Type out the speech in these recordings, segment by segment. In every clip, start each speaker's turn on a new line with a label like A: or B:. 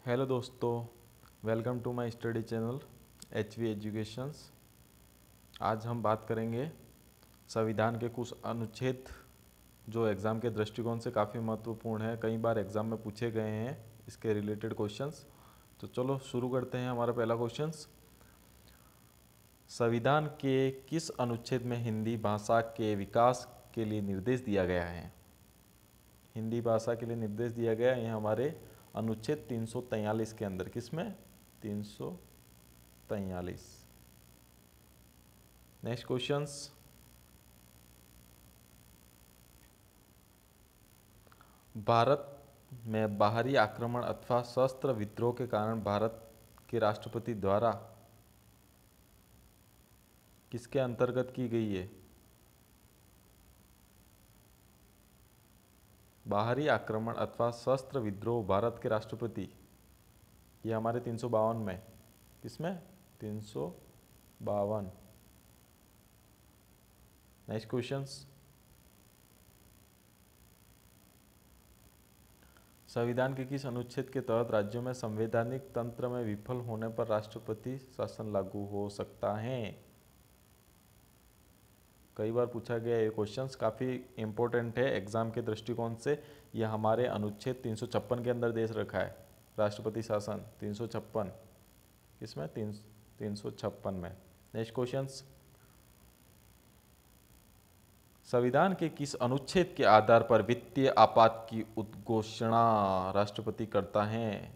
A: Hello दोस्तों, welcome to my study channel HV educations. आज हम बात करेंगे संविधान के कुछ अनुच्छेद जो एग्ज़ाम के दृष्टिकोण से काफ़ी महत्वपूर्ण है, कई बार एग्ज़ाम में पूछे गए हैं इसके रिलेटेड क्वेश्चंस। तो चलो शुरू करते हैं। हमारा पहला क्वेश्चंस, संविधान के किस अनुच्छेद में हिंदी भाषा के विकास के लिए निर्देश दिया गया है? हिंदी भाषा के लिए निर्देश दिया गया है हमारे अनुच्छेद 343 के अंदर। किसमें? 343। नेक्स्ट क्वेश्चंस, भारत में बाहरी आक्रमण अथवा सशस्त्र विद्रोह के कारण भारत के राष्ट्रपति द्वारा किसके अंतर्गत की गई है? बाहरी आक्रमण अथवा सशस्त्र विद्रोह भारत के राष्ट्रपति, ये हमारे 352 में। किसमें? 352। नेक्स्ट क्वेश्चंस, संविधान के किस अनुच्छेद के तहत राज्यों में संवैधानिक तंत्र में विफल होने पर राष्ट्रपति शासन लागू हो सकता है? कई बार पूछा गया ये क्वेश्चंस, काफ़ी इंपॉर्टेंट है एग्जाम के दृष्टिकोण से। यह हमारे अनुच्छेद 356 के अंदर दे रखा है, राष्ट्रपति शासन 356। किसमें? 356 में। नेक्स्ट क्वेश्चंस, संविधान के किस अनुच्छेद के आधार पर वित्तीय आपात की उद्घोषणा राष्ट्रपति करता है?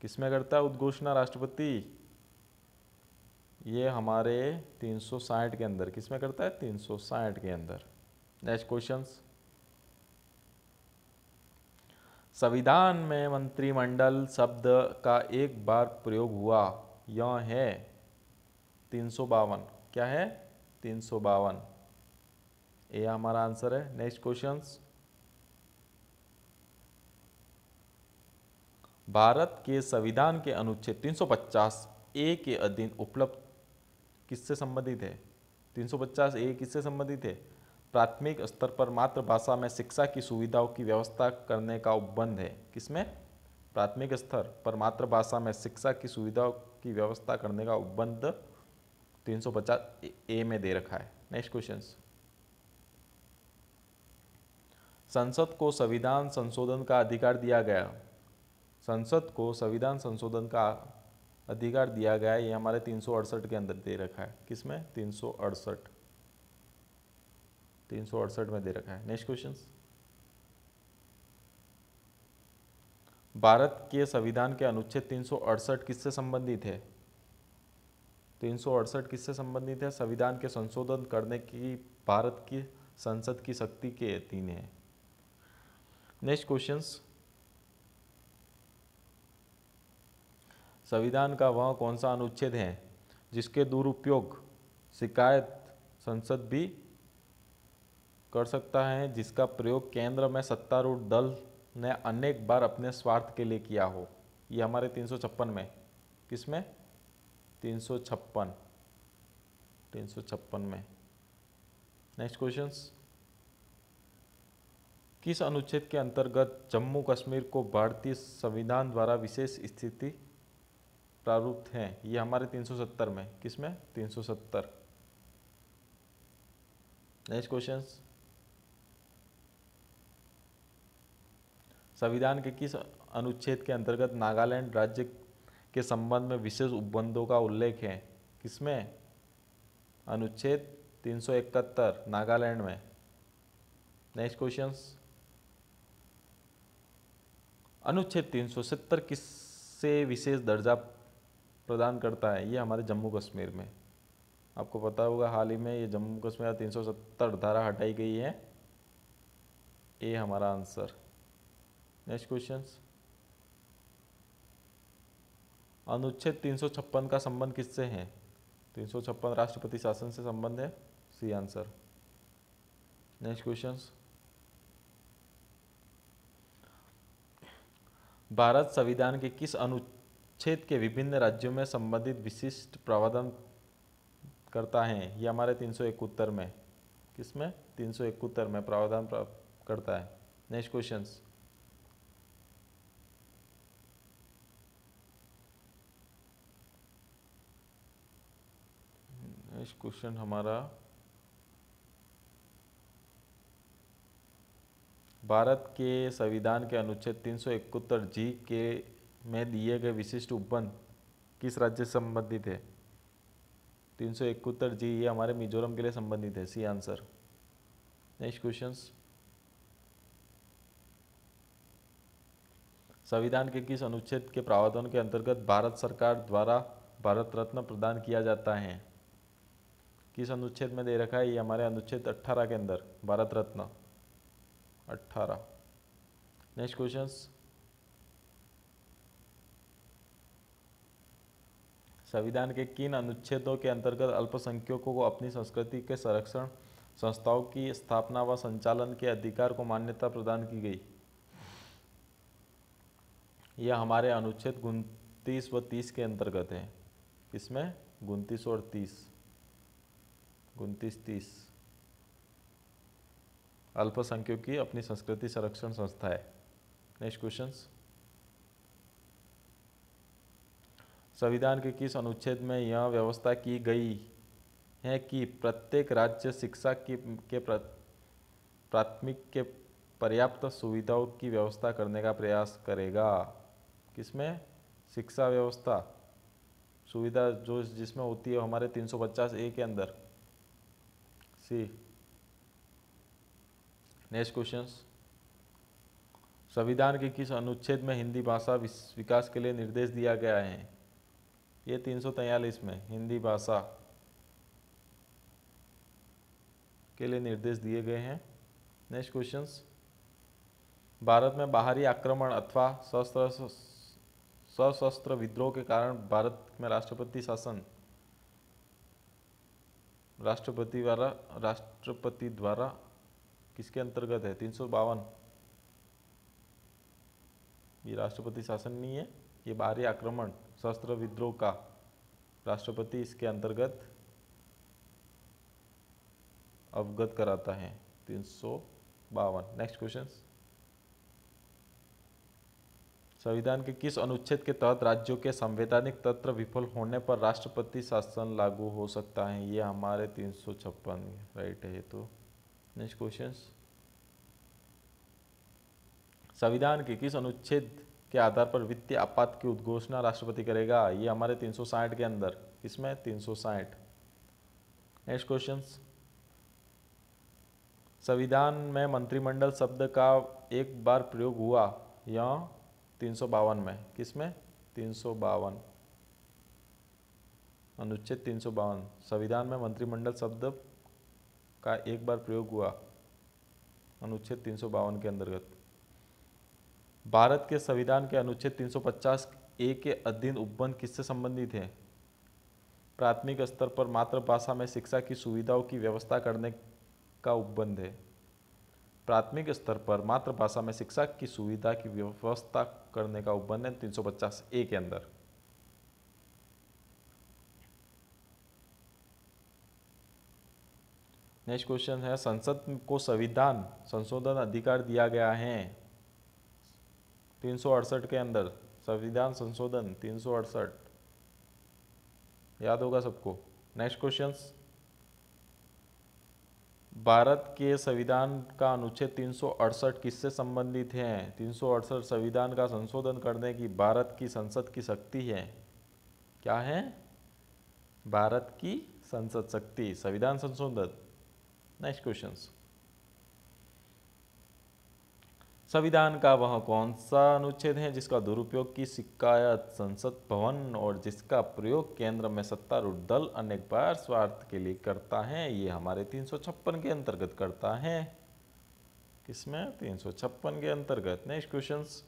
A: किसमें करता है उद्घोषणा राष्ट्रपति? ये हमारे 360 के अंदर। किसमें करता है? 360 के अंदर। नेक्स्ट क्वेश्चंस, संविधान में मंत्रिमंडल शब्द का एक बार प्रयोग हुआ, यह है 352। क्या है? 352। ये हमारा आंसर है। नेक्स्ट क्वेश्चंस, भारत के संविधान के अनुच्छेद 350 ए के अधीन उपलब्ध किससे संबंधित है? 350 ए किससे संबंधित है? प्राथमिक स्तर पर मातृभाषा में शिक्षा की सुविधाओं की व्यवस्था करने का उपबंध है। किसमें? प्राथमिक स्तर पर मातृभाषा में शिक्षा की सुविधाओं की व्यवस्था करने का उपबंध 350 ए में दे रखा है। नेक्स्ट क्वेश्चन, संसद को संविधान संशोधन का अधिकार दिया गया। संसद को संविधान संशोधन का अधिकार दिया गया है, ये हमारे 368 के अंदर दे रखा है। किसमें? 368। 368 में दे रखा है। नेक्स्ट क्वेश्चन, भारत के संविधान के अनुच्छेद 368 किससे संबंधित है? 368 किससे संबंधित है? संविधान के संशोधन करने की भारत की संसद की शक्ति के अधीन है। नेक्स्ट क्वेश्चंस, संविधान का वह कौन सा अनुच्छेद है जिसके दुरुपयोग शिकायत संसद भी कर सकता है, जिसका प्रयोग केंद्र में सत्तारूढ़ दल ने अनेक बार अपने स्वार्थ के लिए किया हो? ये हमारे 356 में। किसमें? 356। 356 में। नेक्स्ट क्वेश्चंस, किस अनुच्छेद के अंतर्गत जम्मू कश्मीर को भारतीय संविधान द्वारा विशेष स्थिति प्रारूप है? ये हमारे 370 में। किसमें? 370। नेक्स्ट क्वेश्चंस, संविधान के किस अनुच्छेद के अंतर्गत नागालैंड राज्य के संबंध में विशेष उपबंधों का उल्लेख है? किसमें? अनुच्छेद 371 नागालैंड में। नेक्स्ट क्वेश्चंस, अनुच्छेद 370 किससे विशेष दर्जा प्रदान करता है? ये हमारे जम्मू कश्मीर में। आपको पता होगा हाल ही में ये जम्मू कश्मीर 370 धारा हटाई गई है। ये हमारा आंसर। नेक्स्ट क्वेश्चंस, अनुच्छेद 356 का संबंध किससे है? 356 राष्ट्रपति शासन से संबंध है। C answer. Next questions, Bharat संविधान के किस अनुच्छेद के विभिन्न राज्यों में संबंधित विशिष्ट प्रावधान करता है? ये हमारे 371 में। किसमें? 371 में प्रावधान करता है। नेक्स्ट क्वेश्चंस, नेक्स्ट क्वेश्चन हमारा, भारत के संविधान के अनुच्छेद 371 जी के में दिए गए विशिष्ट उपबंध किस राज्य से संबंधित है? 371 जी ये हमारे मिजोरम के लिए संबंधित है, सी आंसर। नेक्स्ट क्वेश्चंस, संविधान के किस अनुच्छेद के प्रावधान के अंतर्गत भारत सरकार द्वारा भारत रत्न प्रदान किया जाता है? किस अनुच्छेद में दे रखा है? ये हमारे अनुच्छेद 18 के अंदर भारत रत्न 18। नेक्स्ट क्वेश्चंस, संविधान के किन अनुच्छेदों के अंतर्गत अल्पसंख्यकों को अपनी संस्कृति के संरक्षण संस्थाओं की स्थापना व संचालन के अधिकार को मान्यता प्रदान की गई? यह हमारे अनुच्छेद 29 व 30 के अंतर्गत है। किसमें? 29 और 30, 29-30। अल्पसंख्यकों की अपनी संस्कृति संरक्षण संस्था है। नेक्स्ट क्वेश्चंस, संविधान के किस अनुच्छेद में यह व्यवस्था की गई है कि प्रत्येक राज्य शिक्षा के प्राथमिक के पर्याप्त सुविधाओं की व्यवस्था करने का प्रयास करेगा? किसमें? शिक्षा व्यवस्था सुविधा जो जिसमें होती है हमारे 350A के अंदर, सी। नेक्स्ट क्वेश्चंस, संविधान के किस अनुच्छेद में हिंदी भाषा विकास के लिए निर्देश दिया गया है? ये 343 में हिंदी भाषा के लिए निर्देश दिए गए हैं। नेक्स्ट क्वेश्चंस, भारत में बाहरी आक्रमण अथवा सशस्त्र विद्रोह के कारण भारत में राष्ट्रपति शासन राष्ट्रपति द्वारा किसके अंतर्गत है? 352। ये राष्ट्रपति शासन नहीं है, ये बाहरी आक्रमण सशस्त्र विद्रोह का राष्ट्रपति इसके अंतर्गत अवगत कराता है, 352। नेक्स्ट क्वेश्चन, संविधान के किस अनुच्छेद के तहत राज्यों के संवैधानिक तंत्र विफल होने पर राष्ट्रपति शासन लागू हो सकता है? ये हमारे 356 राइट है। तो नेक्स्ट क्वेश्चन, संविधान के किस अनुच्छेद के आधार पर वित्तीय आपात की उद्घोषणा राष्ट्रपति करेगा? ये हमारे 360 के अंदर, इसमें 360। नेक्स्ट क्वेश्चन, संविधान में मंत्रिमंडल शब्द का एक बार प्रयोग हुआ या 352 में? किसमें? 352, अनुच्छेद 352। संविधान में मंत्रिमंडल शब्द का एक बार प्रयोग हुआ अनुच्छेद 352 के अंतर्गत। भारत के संविधान के अनुच्छेद 350A के अधीन उपबंध किससे संबंधित है? प्राथमिक स्तर पर मातृभाषा में शिक्षा की सुविधाओं की व्यवस्था करने का उपबंध है। प्राथमिक स्तर पर मातृभाषा में शिक्षा की सुविधा की व्यवस्था करने का उपबंध है 350A के अंदर। नेक्स्ट क्वेश्चन है, संसद को संविधान संशोधन अधिकार दिया गया है 368 के अंदर। संविधान संशोधन 368 याद होगा सबको। नेक्स्ट क्वेश्चन, भारत के संविधान का अनुच्छेद 368 किससे संबंधित है? 368 संविधान का संशोधन करने की भारत की संसद की शक्ति है। क्या है? भारत की संसद शक्ति, संविधान संशोधन। नेक्स्ट क्वेश्चन, संविधान का वह कौन सा अनुच्छेद है जिसका दुरुपयोग की शिकायत संसद भवन और जिसका प्रयोग केंद्र में सत्तारूढ़ दल अनेक बार स्वार्थ के लिए करता है? ये हमारे 356 के अंतर्गत करता है। किसमें? 356 के अंतर्गत। नेक्स्ट क्वेश्चंस,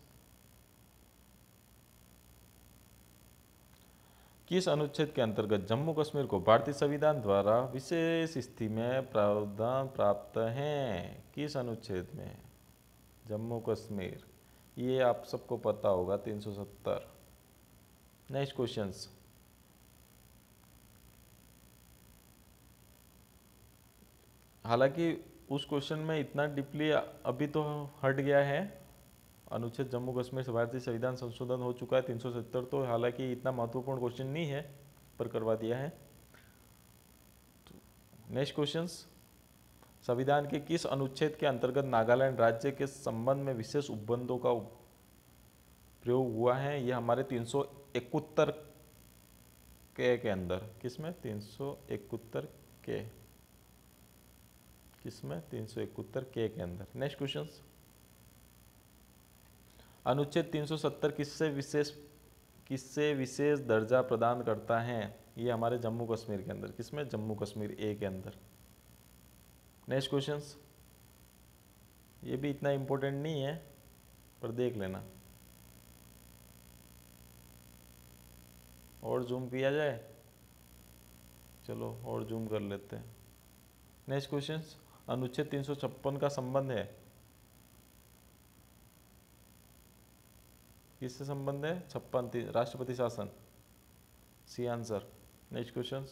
A: किस अनुच्छेद के अंतर्गत जम्मू कश्मीर को भारतीय संविधान द्वारा विशेष स्थिति में प्रावधान प्राप्त है? किस अनुच्छेद में? जम्मू कश्मीर, ये आप सबको पता होगा 370। नेक्स्ट क्वेश्चंस, हालांकि उस क्वेश्चन में इतना डीपली अभी तो हट गया है, अनुच्छेद जम्मू कश्मीर से भारतीय संविधान संशोधन हो चुका है 370, तो हालांकि इतना महत्वपूर्ण क्वेश्चन नहीं है पर करवा दिया है। नेक्स्ट क्वेश्चन, संविधान के किस अनुच्छेद के अंतर्गत नागालैंड राज्य के संबंध में विशेष उपबंधों का प्रयोग हुआ है? ये हमारे 371 के अंदर, किसमें 371 के, किसमें 371 के अंदर। नेक्स्ट क्वेश्चन, अनुच्छेद 370 किससे विशेष दर्जा प्रदान करता है? ये हमारे जम्मू कश्मीर के अंदर, किसमें जम्मू कश्मीर ए के अंदर। नेक्स्ट क्वेश्चन, ये भी इतना इम्पोर्टेंट नहीं है पर देख लेना, और जूम किया जाए, चलो और जूम कर लेते हैं। नेक्स्ट क्वेश्चन, अनुच्छेद 356 का संबंध है, किससे संबंध है? 56 राष्ट्रपति शासन, सी आंसर। नेक्स्ट क्वेश्चन,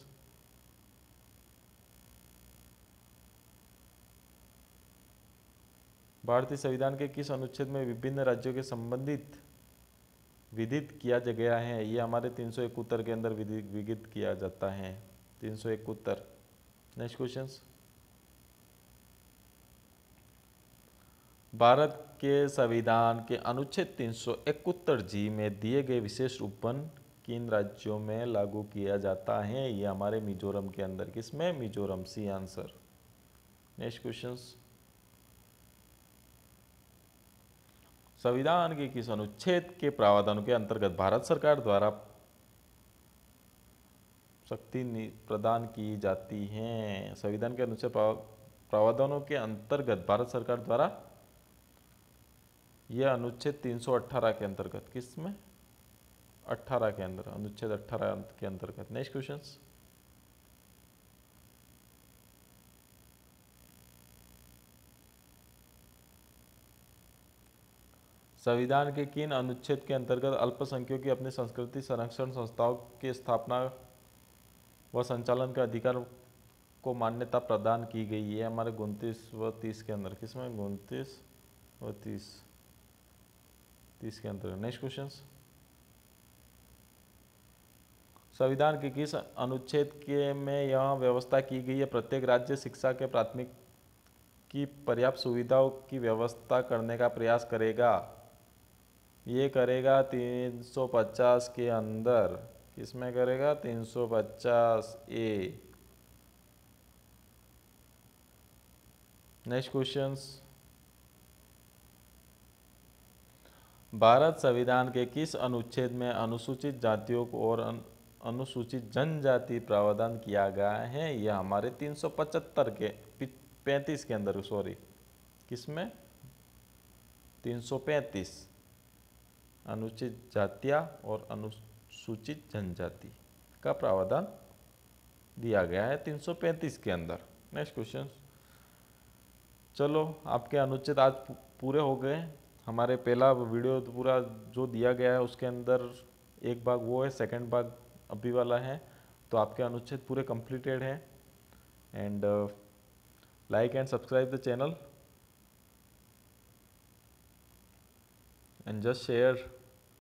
A: भारतीय संविधान के किस अनुच्छेद में विभिन्न राज्यों के संबंधित विधित किया गया है? ये हमारे 371 के अंदर विधित किया जाता है, 371। नेक्स्ट क्वेश्चन, भारत के संविधान के अनुच्छेद 371 जी में दिए गए विशेष उपबंध किन राज्यों में लागू किया जाता है? ये हमारे मिजोरम के अंदर, किसमें? Mizoram, C answer. Next question, संविधान के किस अनुच्छेद के प्रावधानों के अंतर्गत भारत सरकार द्वारा शक्ति प्रदान की जाती है? संविधान के अनुच्छेद प्रावधानों के अंतर्गत भारत सरकार द्वारा, यह अनुच्छेद 318 के अंतर्गत, किसमें? 18 के अंदर, अनुच्छेद 18 के अंतर्गत। नेक्स्ट क्वेश्चन, संविधान के किन अनुच्छेद के अंतर्गत अल्पसंख्यकों की अपनी संस्कृति संरक्षण संस्थाओं की स्थापना व संचालन का अधिकार को मान्यता प्रदान की गई है? हमारे 29 व 30 के अंदर, किसमें? 29 व 30 के अंतर्गत। नेक्स्ट क्वेश्चन, संविधान के किस अनुच्छेद के में यह व्यवस्था की गई है प्रत्येक राज्य शिक्षा के प्राथमिक की पर्याप्त सुविधाओं की व्यवस्था करने का प्रयास करेगा? ये करेगा 350 के अंदर, किसमें करेगा? 350 ए। नेक्स्ट क्वेश्चंस, भारत संविधान के किस अनुच्छेद में अनुसूचित जातियों को और अनुसूचित जनजाति प्रावधान किया गया है? यह हमारे 375 के 35 के अंदर, सॉरी, किसमें? 335 अनुसूचित जातियां और अनुसूचित जनजाति का प्रावधान दिया गया है 335 के अंदर। नेक्स्ट क्वेश्चन, चलो आपके अनुच्छेद आज पूरे हो गए। हमारे पहला वीडियो तो पूरा जो दिया गया है उसके अंदर एक भाग वो है, सेकंड भाग अभी वाला है, तो आपके अनुच्छेद पूरे कंप्लीटेड है। And like and subscribe the channel and just share